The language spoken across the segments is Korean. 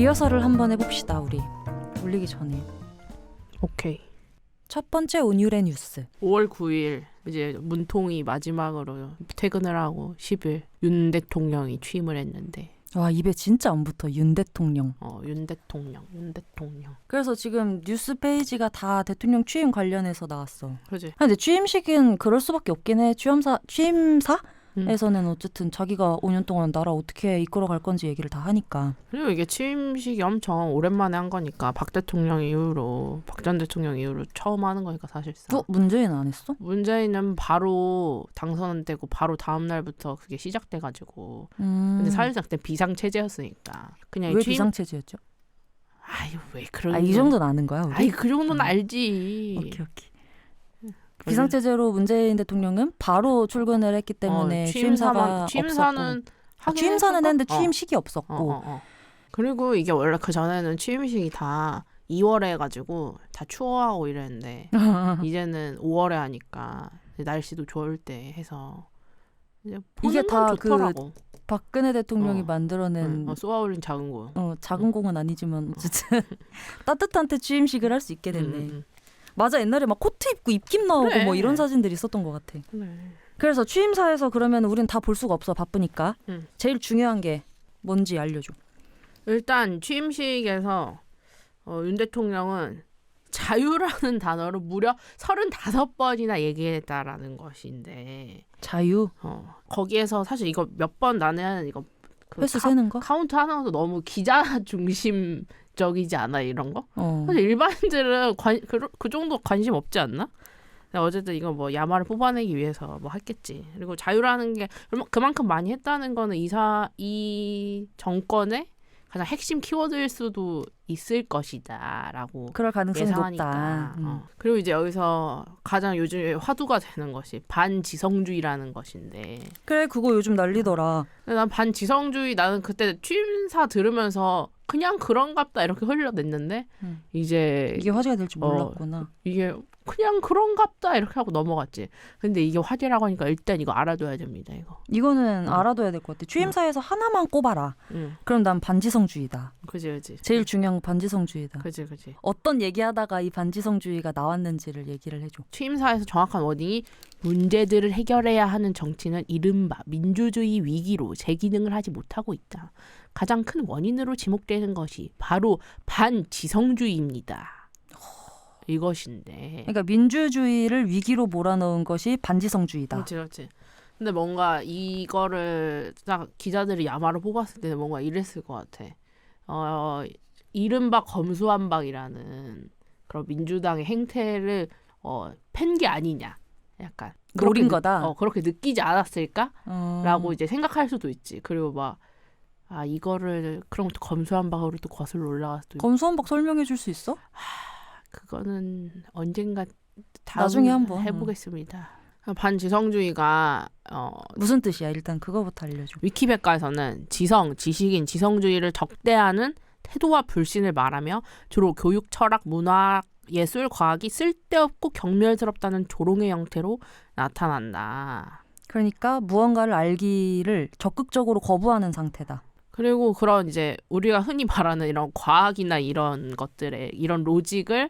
리허설을 한번 해봅시다. 우리 올리기 전에. 오케이. 첫 번째 온유의 뉴스. 5월 9일 이제 문통이 마지막으로 퇴근을 하고 10일 윤 대통령이 취임을 했는데 와, 입에 진짜 안 붙어. 윤 대통령. 윤 대통령. 그래서 지금 뉴스 페이지가 다 대통령 취임 관련해서 나왔어. 그지? 근데 취임식은 그럴 수밖에 없긴 해. 취임사에서는 어쨌든 자기가 5년 동안 나라 어떻게 이끌어갈 건지 얘기를 다 하니까. 그리고 이게 취임식이 엄청 오랜만에 한 거니까 박 전 대통령 이후로 처음 하는 거니까 사실상. 문재인 안 했어? 문재인은 바로 당선되고 바로 다음 날부터 그게 시작돼가지고. 근데 사실상 그때 비상체제였으니까 그냥 왜 비상체제였죠? 아유 왜 그런? 이 정도는 아는 거야 우리? 아이 그 정도는 알지. 오케이. 비상체제로 문재인 대통령은 바로 출근을 했기 때문에 취임사는 했는데 취임식이 없었고. 그리고 이게 원래 그 전에는 취임식이 다 2월에 해가지고 다 추워하고 이랬는데 이제는 5월에 하니까 날씨도 좋을 때 해서 이게 다 좋더라고. 박근혜 대통령이 만들어낸 쏘아올린 작은 공. 작은 공은 아니지만 어쨌든 따뜻한 때 취임식을 할 수 있게 됐네. 맞아, 옛날에 막 코트 입고 입김 나오고 그래. 뭐 이런 사진들이 있었던 것 같아. 그래. 그래서 취임사에서 그러면 우린 다 볼 수가 없어. 바쁘니까. 제일 중요한 게 뭔지 알려줘. 일단 취임식에서 윤 대통령은 자유라는 단어를 무려 35번이나 얘기했다라는 것인데 자유? 거기에서 사실 이거 몇 번 나는 이거 횟수 세는 거? 카운트 하나도 너무 기자 중심적이지 않아 이런 거? 사실 일반인들은 그 정도 관심 없지 않나? 어쨌든 이거 뭐 야마를 뽑아내기 위해서 뭐 했겠지. 그리고 자유라는 게 그만큼 많이 했다는 거는 이 정권의 가장 핵심 키워드일 수도 있을 것이다라고 그럴 가능성이 예상하니까. 높다. 그리고 이제 여기서 가장 요즘에 화두가 되는 것이 반지성주의라는 것인데. 그래, 그거 요즘 난리더라. 난 반지성주의, 나는 그때 취임사 들으면서 그냥 그런갑다 이렇게 흘려냈는데 이제 이게 화제가 될 줄 몰랐구나. 이게 그냥 그런갑다 이렇게 하고 넘어갔지. 근데 이게 화제라고 하니까 일단 이거 알아둬야 됩니다. 이거는 알아둬야 될 것 같아. 취임사에서 하나만 꼽아라. 그럼 난 반지성주의다. 그지. 제일 중요한 건 반지성주의다. 그지. 어떤 얘기하다가 이 반지성주의가 나왔는지를 얘기를 해줘. 취임사에서 정확한 워딩이 문제들을 해결해야 하는 정치는 이른바 민주주의 위기로 제 기능을 하지 못하고 있다. 가장 큰 원인으로 지목되는 것이 바로 반지성주의입니다. 이것인데. 그러니까 민주주의를 위기로 몰아넣은 것이 반지성주의다. 그렇지. 근데 뭔가 이거를 딱 기자들이 야마로 뽑았을 때는 뭔가 이랬을 것 같아. 이른바 검수완박이라는 그런 민주당의 행태를 팬 게 아니냐. 약간 노린 거다. 그렇게 느끼지 않았을까라고 이제 생각할 수도 있지. 그리고 막 이거를 그럼 또 검수완박으로 또 거슬러 올라갈 수도 있고. 검수완박 설명해 줄 수 있어? 그거는 언젠가 나중에 한번 해보겠습니다. 반지성주의가 무슨 뜻이야? 일단 그거부터 알려줘. 위키백과에서는 지식인, 지성주의를 적대하는 태도와 불신을 말하며 주로 교육, 철학, 문화, 예술, 과학이 쓸데없고 경멸스럽다는 조롱의 형태로 나타난다. 그러니까 무언가를 알기를 적극적으로 거부하는 상태다. 그리고 그런 이제 우리가 흔히 말하는 이런 과학이나 이런 것들의 이런 로직을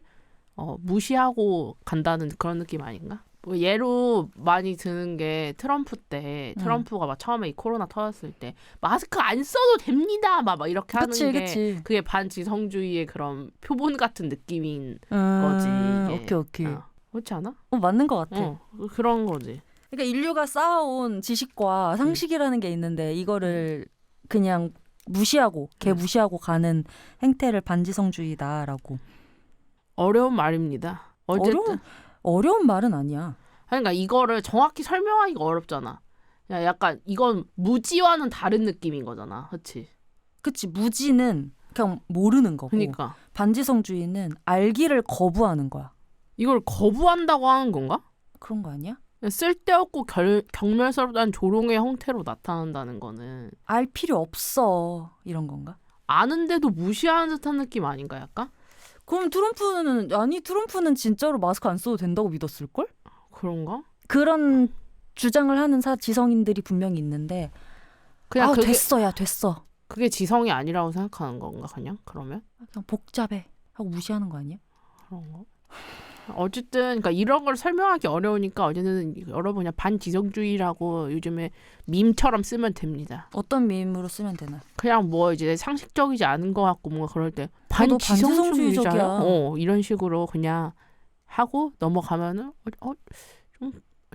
무시하고 간다는 그런 느낌 아닌가? 뭐 예로 많이 드는 게 트럼프 때 트럼프가 막 처음에 이 코로나 터졌을 때 마스크 안 써도 됩니다 막 이렇게 하는 게 그게 반지성주의의 그런 표본 같은 느낌인 거지. 이게. 오케이. 그렇지 않아? 맞는 것 같아. 그런 거지. 그러니까 인류가 쌓아온 지식과 상식이라는 게 있는데 이거를 그냥 무시하고 무시하고 가는 행태를 반지성주의다라고. 어려운 말입니다. 어쨌든 어려운 말은 아니야. 그러니까 이거를 정확히 설명하기가 어렵잖아. 약간 이건 무지와는 다른 느낌인 거잖아. 그치? 무지는 그냥 모르는 거고. 그러니까. 반지성주의는 알기를 거부하는 거야. 이걸 거부한다고 하는 건가? 그런 거 아니야? 쓸데없고 경멸스럽다는 조롱의 형태로 나타난다는 거는 알 필요 없어 이런 건가? 아는데도 무시하는 듯한 느낌 아닌가 약간? 그럼 트럼프는 진짜로 마스크 안 써도 된다고 믿었을걸? 그런가? 그런 주장을 하는 지성인들이 분명히 있는데 그냥 됐어. 그게 지성이 아니라고 생각하는 건가 그냥 그러면? 그냥 복잡해 하고 무시하는 거 아니야? 그런 거. 어쨌든 그러니까 이런 걸 설명하기 어려우니까 어쨌든 여러분 그냥 반지성주의라고 요즘에 밈처럼 쓰면 됩니다. 어떤 밈으로 쓰면 되나? 그냥 뭐 이제 상식적이지 않은 것 같고 뭔가 그럴 때 너도 반지성주의자야? 반지성주의적이야. 이런 식으로 그냥 하고 넘어가면은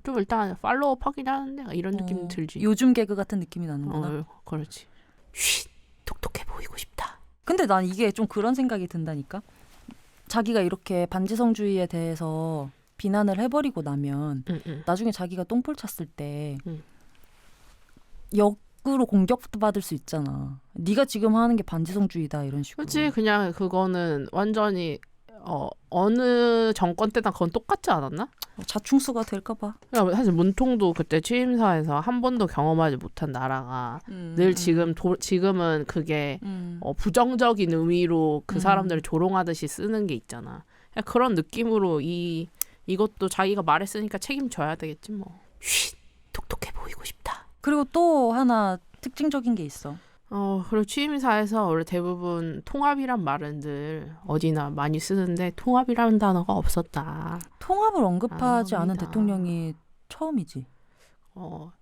좀 일단 팔로우업 하긴 하는데 이런 느낌 들지. 요즘 개그 같은 느낌이 나는구나. 그렇지. 쉿, 똑똑해 보이고 싶다. 근데 난 이게 좀 그런 생각이 든다니까. 자기가 이렇게 반지성주의에 대해서 비난을 해버리고 나면 나중에 자기가 똥볼 찼을 때 역으로 공격받을 수 있잖아. 네가 지금 하는 게 반지성주의다 이런 식으로. 그렇지. 그냥 그거는 완전히 어느 정권 때나 그건 똑같지 않았나? 자충수가 될까 봐. 사실 문통도 그때 취임사에서 한 번도 경험하지 못한 나라가 늘 지금은 그게 부정적인 의미로 그 사람들을 조롱하듯이 쓰는 게 있잖아. 그런 느낌으로 이것도 자기가 말했으니까 책임져야 되겠지 뭐. 쉿, 똑똑해 보이고 싶다. 그리고 또 하나 특징적인 게 있어. 그리고 취임사에서 원래 대부분 통합이란 말은 늘 어디나 많이 쓰는데 통합이라는 단어가 없었다. 통합을 언급하지 않은 대통령이 처음이지.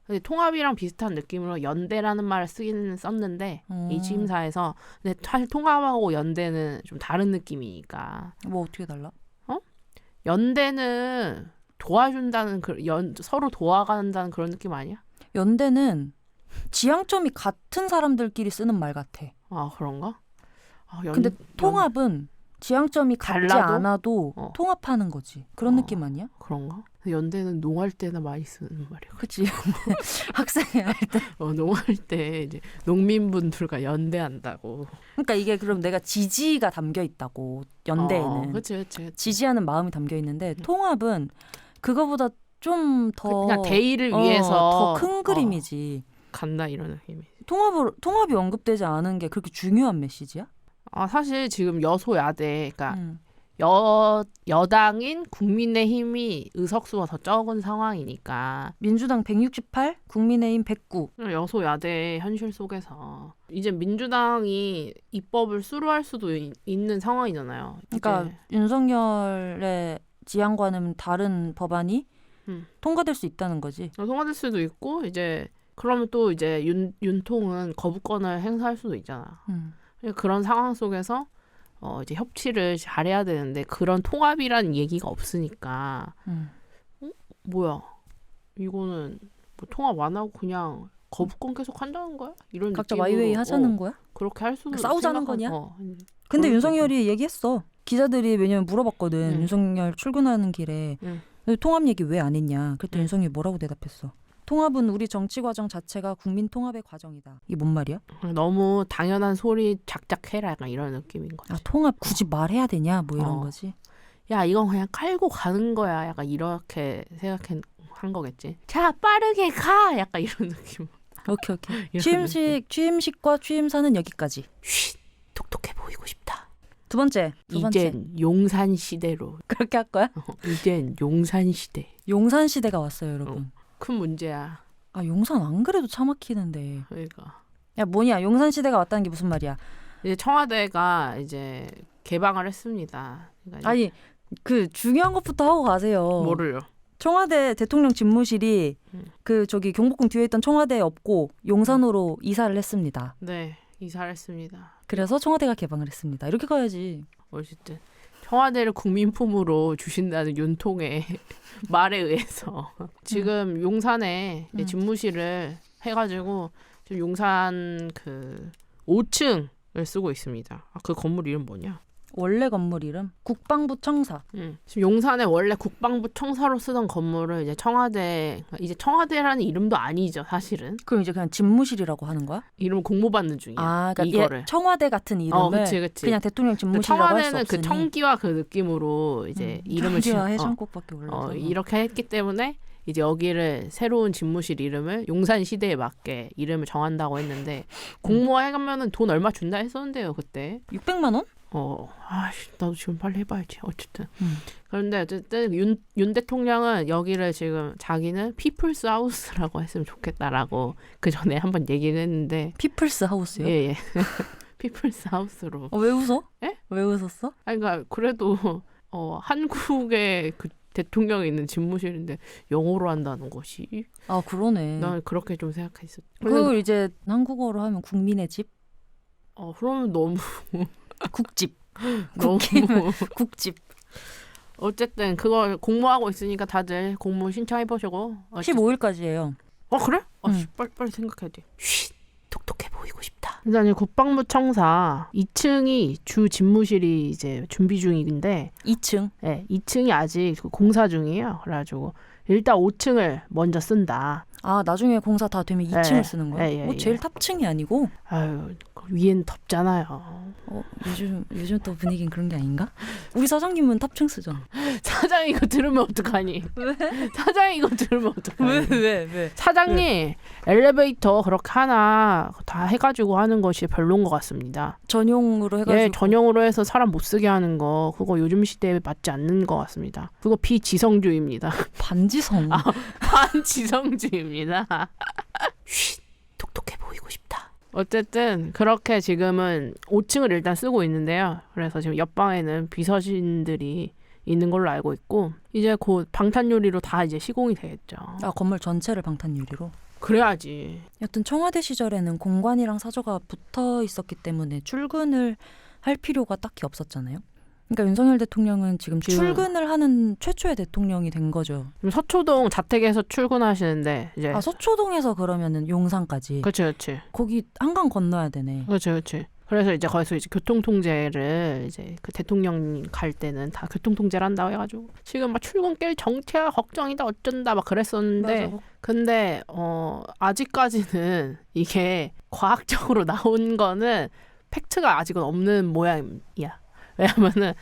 근데 통합이랑 비슷한 느낌으로 연대라는 말을 쓰기는 썼는데 이 취임사에서 근데 사실 통합하고 연대는 좀 다른 느낌이니까. 뭐 어떻게 달라? 연대는 도와준다는 서로 도와간다는 그런 느낌 아니야? 연대는 지향점이 같은 사람들끼리 쓰는 말 같아. 아 그런가? 근데 통합은 지향점이 같지 달라도? 않아도 통합하는 거지. 그런 느낌 아니야? 그런가? 연대는 농할 때나 많이 쓰는 말이야. 그치. 학생회 할 때. 농할 때 이제 농민분들과 연대한다고. 그러니까 이게 그럼 내가 지지가 담겨 있다고 연대에는. 그치. 지지하는 마음이 담겨 있는데 통합은 그거보다 좀 더 그냥 대의를 위해서 더 큰 그림이지. 간다 이런 느낌이. 통합이 언급되지 않은 게 그렇게 중요한 메시지야? 사실 지금 여소야대, 그러니까 여당인 국민의힘이 의석수가 더 적은 상황이니까 민주당 168, 국민의힘 109. 여소야대의 현실 속에서 이제 민주당이 입법을 수루할 수도 있는 상황이잖아요. 그러니까 이제. 윤석열의 지향과는 다른 법안이 통과될 수 있다는 거지. 통과될 수도 있고 이제 그러면 또 이제 윤통은 거부권을 행사할 수도 있잖아. 그런 상황 속에서 이제 협치를 잘해야 되는데 그런 통합이라는 얘기가 없으니까 뭐야 이거는 뭐 통합 안 하고 그냥 거부권 계속 한다는 거야? 이런 각자 느낌으로, 마이웨이 하자는 거야? 그렇게 할 수도 싸우자는 거냐? 그런 근데 윤석열이 얘기했어. 기자들이 왜냐면 물어봤거든. 윤석열 출근하는 길에 통합 얘기 왜 안 했냐. 그랬더니 윤석열이 뭐라고 대답했어. 통합은 우리 정치 과정 자체가 국민 통합의 과정이다. 이게 뭔 말이야? 너무 당연한 소리 작작해라 약간 이런 느낌인 거지. 통합 굳이 말해야 되냐 뭐 이런 거지. 야 이건 그냥 깔고 가는 거야. 약간 이렇게 생각한 거겠지. 자 빠르게 가. 약간 이런 느낌. 오케이. 취임식과 취임사는 여기까지. 쉿, 똑똑해 보이고 싶다. 두 번째. 이젠 용산 시대로. 그렇게 할 거야? 이젠 용산 시대. 용산 시대가 왔어요, 여러분. 큰 문제야. 용산 안 그래도 차 막히는데. 그러니까. 야 뭐냐? 용산 시대가 왔다는 게 무슨 말이야? 이제 청와대가 이제 개방을 했습니다. 그러니까 아니 그 중요한 것부터 하고 가세요. 뭐를요? 청와대 대통령 집무실이 그 저기 경복궁 뒤에 있던 청와대에 없고 용산으로 이사를 했습니다. 네, 이사를 했습니다. 그래서 청와대가 개방을 했습니다. 이렇게 가야지. 어쨌든 청와대를 국민품으로 주신다는 윤통의 말에 의해서 지금 용산에 집무실을 해가지고 지금 용산 그 5층을 쓰고 있습니다. 그 건물 이름 뭐냐? 원래 건물 이름 국방부 청사. 지금 용산에 원래 국방부 청사로 쓰던 건물을 이제 청와대라는 이름도 아니죠 사실은. 그럼 이제 그냥 집무실이라고 하는 거야? 이름 공모받는 중이야. 그러니까 이거를 청와대 같은 이름을 그치. 그냥 대통령 집무실이라고 할 수 청와대는 없으니. 그 청기와 그 느낌으로 이제 이름을 청기와 해장국밖에 몰라. 이렇게 했기 때문에 이제 여기를 새로운 집무실 이름을 용산 시대에 맞게 이름을 정한다고 했는데 공모해 가면은 돈 얼마 준다 했었는데요 그때. 600만 원? 나도 지금 빨리 해봐야지. 어쨌든. 그런데 어쨌든 윤 대통령은 여기를 지금 자기는 피플스 하우스라고 했으면 좋겠다라고 그 전에 한번 얘기를 했는데. 피플스 하우스요? 예. 피플스 하우스로. 왜 웃어? 예? 왜 웃었어? 아니, 그러니까 그래도 한국의 그 대통령이 있는 집무실인데 영어로 한다는 것이. 아 그러네. 난 그렇게 좀 생각했어. 그걸 이제 한국어로 하면 국민의 집? 그러면 너무 국집. 너무 국집. 어쨌든 그걸 공모하고 있으니까 다들 공모 신청해 보시고. 15일까지예요. 그래? 빨리 생각해야 돼. 쉿. 똑똑해 보이고 싶다. 일단 국방부 청사 2층이 주 집무실이 이제 준비 중인데 2층? 네, 2층이 아직 공사 중이에요. 그래가지고 일단 5층을 먼저 쓴다. 아 나중에 공사 다 되면 2층을 쓰는 거야? 예. 제일 탑층이 아니고? 아유 위엔 덥잖아요. 요즘 또 분위기는 그런 게 아닌가? 우리 사장님은 탑층 쓰잖아. 사장 이거 들으면 어떡하니? 왜? 사장 이거 들으면 어떡하니? 왜? 사장님 엘리베이터 그렇게 하나 다 해가지고 하는 것이 별로인 것 같습니다. 전용으로 해가지고. 예, 전용으로 해서 사람 못 쓰게 하는 거 그거 요즘 시대에 맞지 않는 것 같습니다. 그거 비지성주의입니다. 반지성. 반지성주의입니다. 쉿, 똑똑해 보이고 싶다. 어쨌든 그렇게 지금은 5층을 일단 쓰고 있는데요. 그래서 지금 옆방에는 비서진들이 있는 걸로 알고 있고 이제 곧 방탄유리로 다 이제 시공이 되겠죠. 건물 전체를 방탄유리로? 그래야지. 여튼 청와대 시절에는 공관이랑 사저가 붙어 있었기 때문에 출근을 할 필요가 딱히 없었잖아요. 그러니까 윤석열 대통령은 지금 출근을 하는 최초의 대통령이 된 거죠. 서초동 자택에서 출근하시는데 이제 서초동에서 그러면은 용산까지. 그렇지. 거기 한강 건너야 되네. 그렇지. 그래서 이제 거기서 이제 교통통제를 이제 그 대통령 갈 때는 다 교통통제를 한다고 해가지고 지금 막 출근길 정체가 걱정이다 어쩐다 막 그랬었는데 맞아. 근데 아직까지는 이게 과학적으로 나온 거는 팩트가 아직은 없는 모양이야. 왜냐면은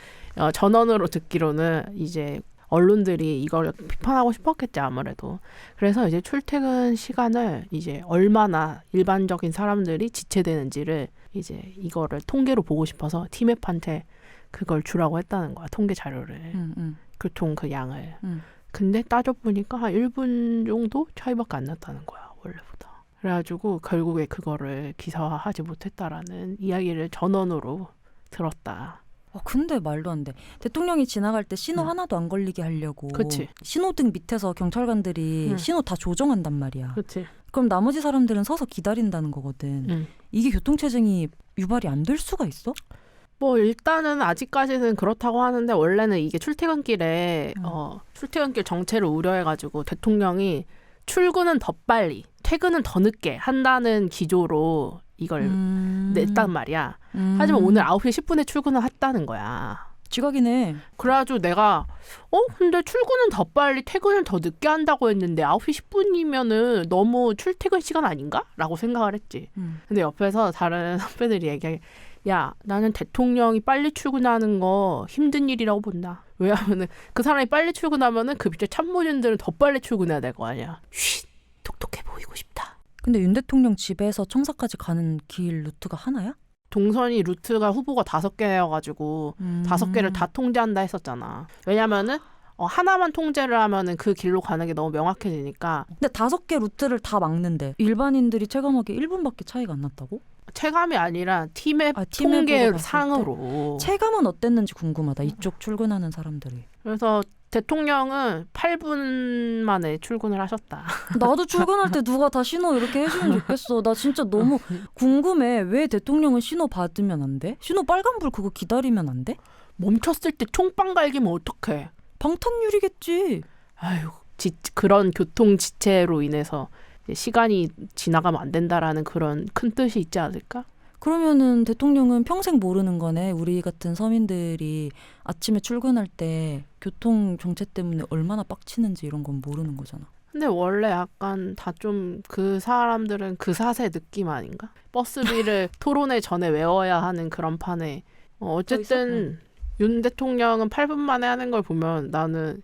전원으로 듣기로는 이제 언론들이 이걸 비판하고 싶었겠지 아무래도. 그래서 이제 출퇴근 시간을 이제 얼마나 일반적인 사람들이 지체되는지를 이제 이거를 통계로 보고 싶어서 티맵한테 그걸 주라고 했다는 거야. 통계 자료를. 교통 그 양을. 근데 따져보니까 한 1분 정도 차이밖에 안 났다는 거야. 원래보다. 그래가지고 결국에 그거를 기사화하지 못했다라는 이야기를 전원으로 들었다. 근데 말도 안 돼. 대통령이 지나갈 때 신호 하나도 안 걸리게 하려고. 그치. 신호등 밑에서 경찰관들이 신호 다 조정한단 말이야. 그치. 그럼 나머지 사람들은 서서 기다린다는 거거든. 이게 교통체증이 유발이 안 될 수가 있어? 뭐 일단은 아직까지는 그렇다고 하는데 원래는 이게 출퇴근길에 출퇴근길 정체를 우려해가지고 대통령이 출근은 더 빨리, 퇴근은 더 늦게 한다는 기조로 이걸 냈단 말이야. 하지만 오늘 9시 10분에 출근을 했다는 거야. 지각이네. 그래가지고 내가 근데 출근은 더 빨리 퇴근을 더 늦게 한다고 했는데 9시 10분이면은 너무 출퇴근 시간 아닌가? 라고 생각을 했지. 근데 옆에서 다른 선배들이 얘기하게 야 나는 대통령이 빨리 출근하는 거 힘든 일이라고 본다. 왜냐하면은 그 사람이 빨리 출근하면은 그 밑에 참모진들은 더 빨리 출근해야 될 거 아니야. 쉿 똑똑해 보이고 싶다. 근데 윤 대통령 집에서 청사까지 가는 길 루트가 하나야? 동선이 루트가 후보가 5개여가지고 5개를 다 통제한다 했었잖아. 왜냐면은 하나만 통제를 하면은 그 길로 가는 게 너무 명확해지니까. 근데 5개 루트를 다 막는데 일반인들이 체감하기에 1분밖에 차이가 안 났다고? 체감이 아니라 팀의 통계 상으로. 체감은 어땠는지 궁금하다. 이쪽 출근하는 사람들이. 그래서 대통령은 8분 만에 출근을 하셨다. 나도 출근할 때 누가 다 신호 이렇게 해주면 좋겠어. 나 진짜 너무 궁금해. 왜 대통령은 신호 받으면 안 돼? 신호 빨간불 그거 기다리면 안 돼? 멈췄을 때 총빵 갈기면 어떡해. 방탄유리겠지. 아유, 그런 교통 지체로 인해서 시간이 지나가면 안 된다라는 그런 큰 뜻이 있지 않을까? 그러면은 대통령은 평생 모르는 거네. 우리 같은 서민들이 아침에 출근할 때 교통 정체 때문에 얼마나 빡치는지 이런 건 모르는 거잖아. 근데 원래 약간 다 좀 그 사람들은 그 사세 느낌 아닌가? 버스비를 토론회 전에 외워야 하는 그런 판에 어쨌든 윤 대통령은 8분 만에 하는 걸 보면 나는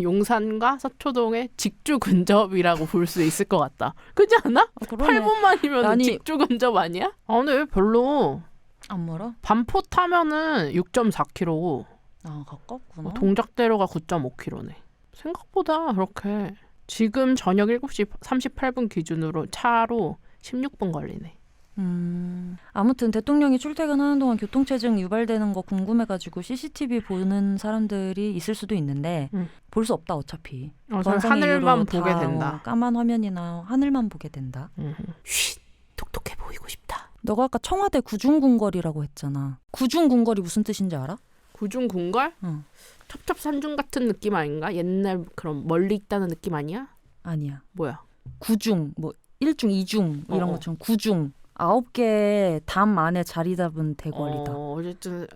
용산과 서초동의 직주 근접이라고 볼 수 있을 것 같다. 그렇지 않아? 8분만이면 직주 근접 아니야? 근데 왜 별로 안 멀어? 반포 타면은 6.4km고 아 가깝구나. 동작대로가 9.5km네. 생각보다 그렇게 지금 저녁 7시 38분 기준으로 차로 16분 걸리네. 아무튼 대통령이 출퇴근하는 동안 교통체증 유발되는 거 궁금해가지고 CCTV 보는 사람들이 있을 수도 있는데 볼 수 없다 어차피. 하늘만 보게 된다. 까만 화면이나 하늘만 보게 된다. 쉿, 똑똑해 보이고 싶다. 너가 아까 청와대 구중궁궐이라고 했잖아. 구중궁궐이 무슨 뜻인지 알아? 구중궁궐? 응. 첩첩산중 같은 느낌 아닌가? 옛날 그런 멀리 있다는 느낌 아니야? 아니야. 뭐야? 구중, 뭐 1중, 2중 이런 것처럼 구중. 9개 담 안에 자리 잡은 대궐이다. 어쨌든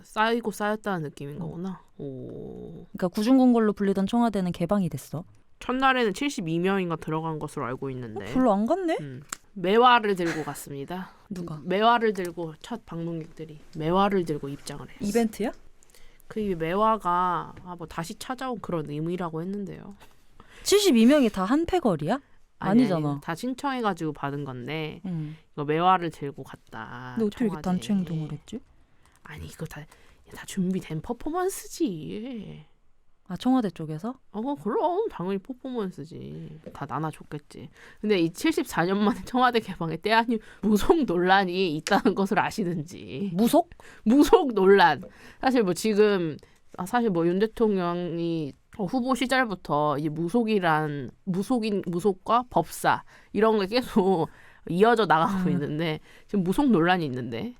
쌓이고 쌓였다는 느낌인 거구나. 오. 그러니까 구중궁궐로 불리던 청와대는 개방이 됐어. 첫날에는 72명인가 들어간 것으로 알고 있는데 별로 안 갔네? 매화를 들고 갔습니다. 누가? 매화를 들고 첫 방문객들이 매화를 들고 입장을 했어. 이벤트야? 그 매화가 뭐 다시 찾아온 그런 의미라고 했는데요. 72명이 다 한 패거리야? 아니잖아. 아니, 다 신청해가지고 받은 건데 이거 매화를 들고 갔다. 근데 어떻게 이렇게 청와대에. 단체 행동을 했지? 아니 이거 다 준비된 퍼포먼스지. 아 청와대 쪽에서? 그럼 당연히 퍼포먼스지. 다 나눠줬겠지. 근데 이 74년 만에 청와대 개방에 때아닌 무속 논란이 있다는 것을 아시는지. 무속? 무속 논란. 사실 뭐 지금 사실 뭐 윤 대통령이 후보 시절부터 이 무속과 법사 이런 게 계속 이어져 나가고 있는데 지금 무속 논란이 있는데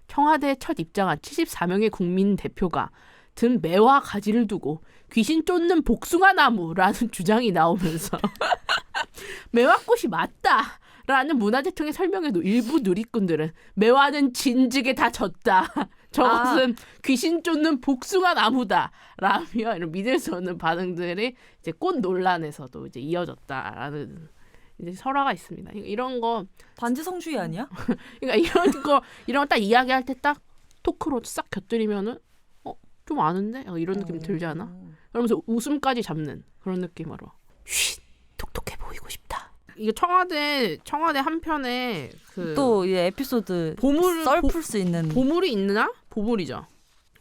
청와대에 첫 입장한 74명의 국민 대표가 든 매화 가지를 두고 귀신 쫓는 복숭아 나무라는 주장이 나오면서 매화꽃이 맞다라는 문화재청의 설명에도 일부 누리꾼들은 매화는 진즉에 다 졌다. 저것은 귀신 쫓는 복숭아 나무다. 라며 이런 믿을 수 없는 반응들이 이제 꽃 논란에서도 이제 이어졌다라는 이제 설화가 있습니다. 이런 거 반지 성주의 아니야? 그러니까 이런 거 딱 이야기할 때 딱 토크로 싹 곁들이면은 좀 아는데 이런 느낌 들지 않아? 그러면서 웃음까지 잡는 그런 느낌으로 쉿 똑똑해 보이고 싶다. 이게 청와대 한편에 또 이 에피소드 썰풀 수 있는 보물이 있나? 보물이죠.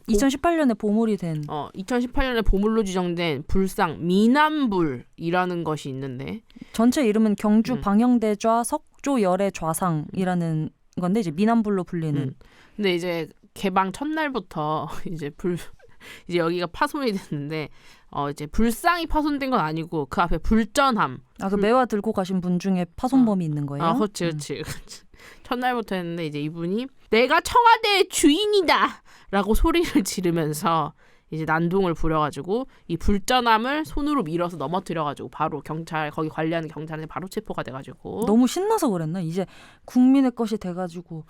2018년에 보물이 된 2018년에 보물로 지정된 불상 미남불이라는 것이 있는데 전체 이름은 경주 방영대좌 석조열의 좌상이라는 건데 이제 미남불로 불리는. 근데 이제 개방 첫날부터 이제 이제 여기가 파손이 됐는데 이제 불상이 파손된 건 아니고 그 앞에 불전함. 그 매화 들고 가신 분 중에 파손범이 있는 거예요? 그렇지. 첫날부터 했는데 이제 이분이 내가 청와대의 주인이다라고 소리를 지르면서 이제 난동을 부려가지고 이 불전함을 손으로 밀어서 넘어뜨려가지고 바로 거기 관리하는 경찰에 바로 체포가 돼가지고. 너무 신나서 그랬나? 이제 국민의 것이 돼가지고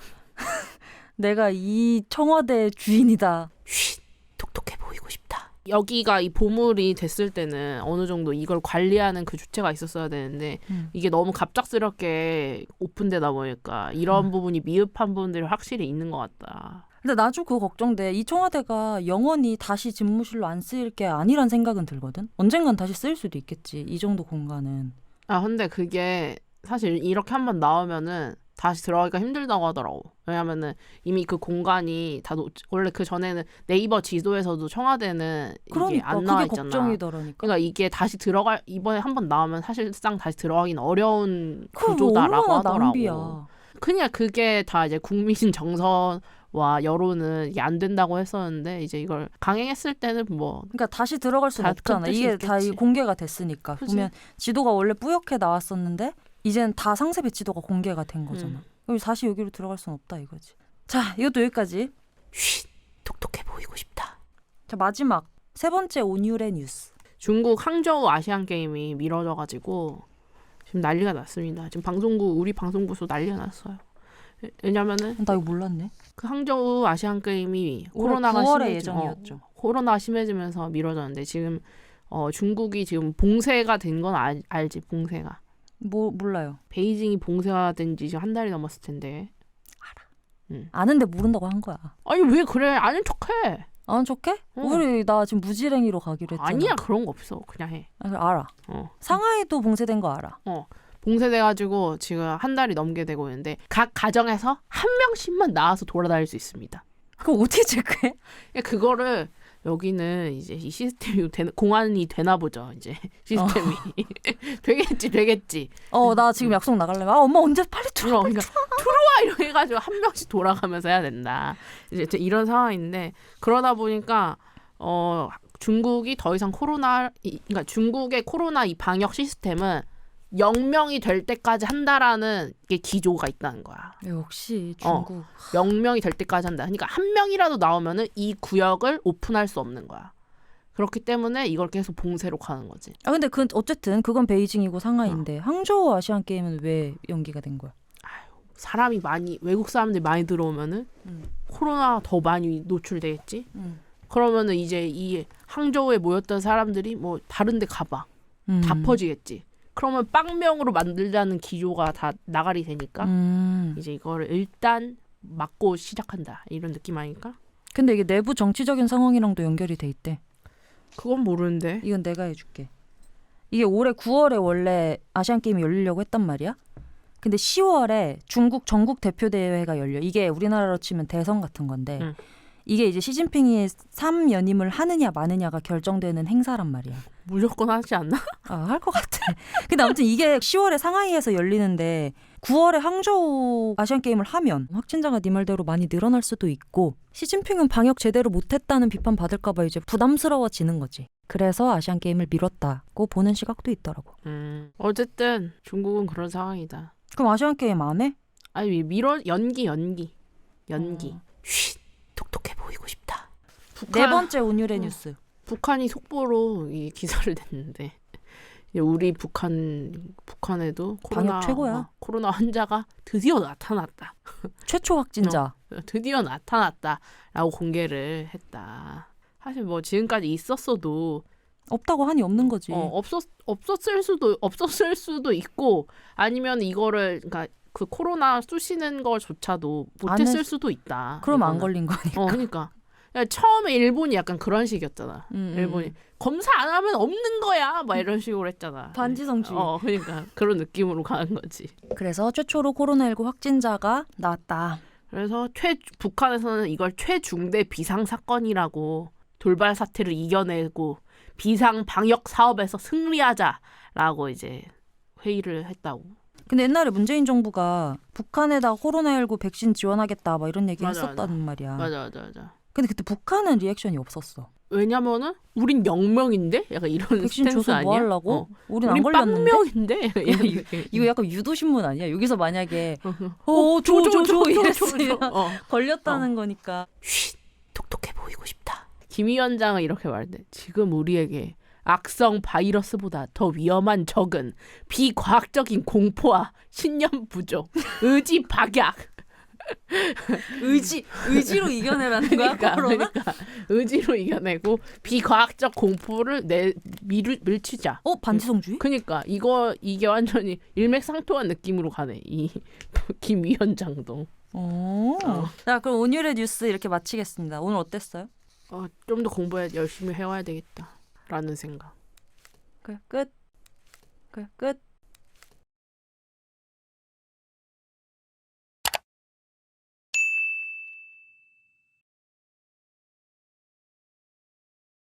내가 이 청와대의 주인이다. 쉿, 똑똑해 보이고 싶다. 여기가 이 보물이 됐을 때는 어느 정도 이걸 관리하는 그 주체가 있었어야 되는데 이게 너무 갑작스럽게 오픈되다 보니까 이런 부분이 미흡한 부분들이 확실히 있는 것 같다. 근데 나 좀 그거 걱정돼. 이 청와대가 영원히 다시 집무실로 안 쓰일 게 아니란 생각은 들거든. 언젠간 다시 쓰일 수도 있겠지. 이 정도 공간은. 근데 그게 사실 이렇게 한번 나오면은 다시 들어가기가 힘들다고 하더라고. 왜냐면은 이미 그 공간이 원래 그 전에는 네이버 지도에서도 청와대는 이게 안 나와 있잖아. 걱정이더라니까. 그러니까 이게 다시 이번에 한번 나오면 사실상 다시 들어가기는 어려운 구조다라고 하더라고. 낭비야. 그냥 그게 다 이제 국민 정서와 여론은 이게 안 된다고 했었는데 이제 이걸 강행했을 때는 뭐 그러니까 다시 들어갈 수는 없잖아. 이게 다 공개가 됐으니까. 그치? 보면 지도가 원래 뿌옇게 나왔었는데 이젠 다 상세배 지도가 공개가 된 거잖아. 그럼 다시 여기로 들어갈 수는 없다 이거지. 자, 이것도 여기까지. 쉿, 똑똑해 보이고 싶다. 자, 마지막 세 번째 온유의 뉴스. 중국 항저우 아시안 게임이 미뤄져가지고 지금 난리가 났습니다. 지금 우리 방송국에서 난리가 났어요. 왜냐면은 나 이거 몰랐네. 그 항저우 아시안 게임이 코로나가 9월에 예정이었죠. 코로나 심해지면서 미뤄졌는데 지금 중국이 지금 봉쇄가 된 건 알지? 봉쇄가. 몰라요. 베이징이 봉쇄가 된 지 지금 한 달이 넘었을 텐데. 알아. 아는데 모른다고 한 거야. 아니 왜 그래? 아는 척해. 아는 척해? 나 지금 무지랭이로 가기로 했잖아. 아니야 그런 거 없어. 그냥 해. 알아. 상하이도 봉쇄된 거 알아. 봉쇄돼가지고 지금 한 달이 넘게 되고 있는데 각 가정에서 한 명씩만 나와서 돌아다닐 수 있습니다. 그거 어떻게 체크해? 그거를 여기는 이제 이 시스템이 공안이 되나 보죠. 이제 시스템이 되겠지. 나 지금 약속 나가려면 엄마 언제 빨리 들어와. 그러니까 들어와 이렇게 해가지고 한 명씩 돌아가면서 해야 된다. 이제 이런 상황인데 그러다 보니까 중국이 더 이상 그러니까 중국의 코로나 이 방역 시스템은 0명이 될 때까지 한다라는 게 기조가 있다는 거야. 역시 중국. 0명이 될 때까지 한다. 그러니까 한 명이라도 나오면은 이 구역을 오픈할 수 없는 거야. 그렇기 때문에 이걸 계속 봉쇄로 가는 거지. 근데 어쨌든 그건 베이징이고 상하이인데 항저우 아시안 게임은 왜 연기가 된 거야? 사람이 외국 사람들이 많이 들어오면은 코로나 더 많이 노출되겠지. 그러면은 이제 이 항저우에 모였던 사람들이 뭐 다른 데 가봐. 다 퍼지겠지. 그러면 빵명으로 만들자는 기조가 다 나가리 되니까 이제 이거를 일단 막고 시작한다. 이런 느낌 아닐까? 근데 이게 내부 정치적인 상황이랑도 연결이 돼 있대. 그건 모르는데. 이건 내가 해줄게. 이게 올해 9월에 원래 아시안 게임이 열리려고 했단 말이야. 근데 10월에 중국 전국 대표 대회가 열려. 이게 우리나라로 치면 대선 같은 건데 이게 이제 시진핑이 3연임을 하느냐 마느냐가 결정되는 행사란 말이야. 무조건 하지 않나? 할 것 같아. 근데 아무튼 이게 10월에 상하이에서 열리는데 9월에 항저우 아시안 게임을 하면 확진자가 네 말대로 많이 늘어날 수도 있고 시진핑은 방역 제대로 못했다는 비판 받을까 봐 이제 부담스러워지는 거지. 그래서 아시안 게임을 미뤘다고 보는 시각도 있더라고. 어쨌든 중국은 그런 상황이다. 그럼 아시안 게임 안 해? 아니 연기. 쉿, 똑똑해 보이고 싶다. 네 번째 온유의 뉴스. 북한이 속보로 이 기사를 냈는데 우리 북한에도 방역 최고야. 코로나 환자가 드디어 나타났다. 최초 확진자. 드디어 나타났다라고 공개를 했다. 사실 뭐 지금까지 있었어도 없다고 하니 없는 거지. 없었을 수도 있고 아니면 이거를 그러니까 그 코로나 쑤시는 거조차도 못했을 수도 있다. 그럼 이거는. 안 걸린 거니까. 그러니까 처음에 일본이 약간 그런 식이었잖아. 일본이 검사 안 하면 없는 거야, 막 이런 식으로 했잖아. 반지성주의. 그러니까 그런 느낌으로 가는 거지. 그래서 최초로 코로나19 확진자가 나왔다. 그래서 북한에서는 이걸 최중대 비상 사건이라고 돌발 사태를 이겨내고 비상 방역 사업에서 승리하자라고 이제 회의를 했다고. 근데 옛날에 문재인 정부가 북한에다 코로나19 백신 지원하겠다 막 이런 얘기 했었다는 말이야. 맞아. 근데 그때 북한은 리액션이 없었어. 왜냐면은 우린 0명인데? 약간 이런 백신 스탠스 줘서 아니야? 뭐 하려고? 우린 안 걸렸는데? 빵명인데? 이거 약간 유도신문 아니야? 여기서 만약에 줘 이랬으면 걸렸다는 거니까. 쉿, 똑똑해 보이고 싶다. 김 위원장은 이렇게 말했대. 지금 우리에게 악성 바이러스보다 더 위험한 적은 비과학적인 공포와 신념 부족, 의지 박약. 의지로 이겨내라는 거야? 그러니까 의지로 이겨내고 비과학적 공포를 밀치자. 반지성주의? 그러니까 이게 완전히 일맥상통한 느낌으로 가네. 이 김 위원장도. 자, 그럼 오늘의 뉴스 이렇게 마치겠습니다. 오늘 어땠어요? 좀 더 열심히 해와야 되겠다라는 생각. 그래 끝.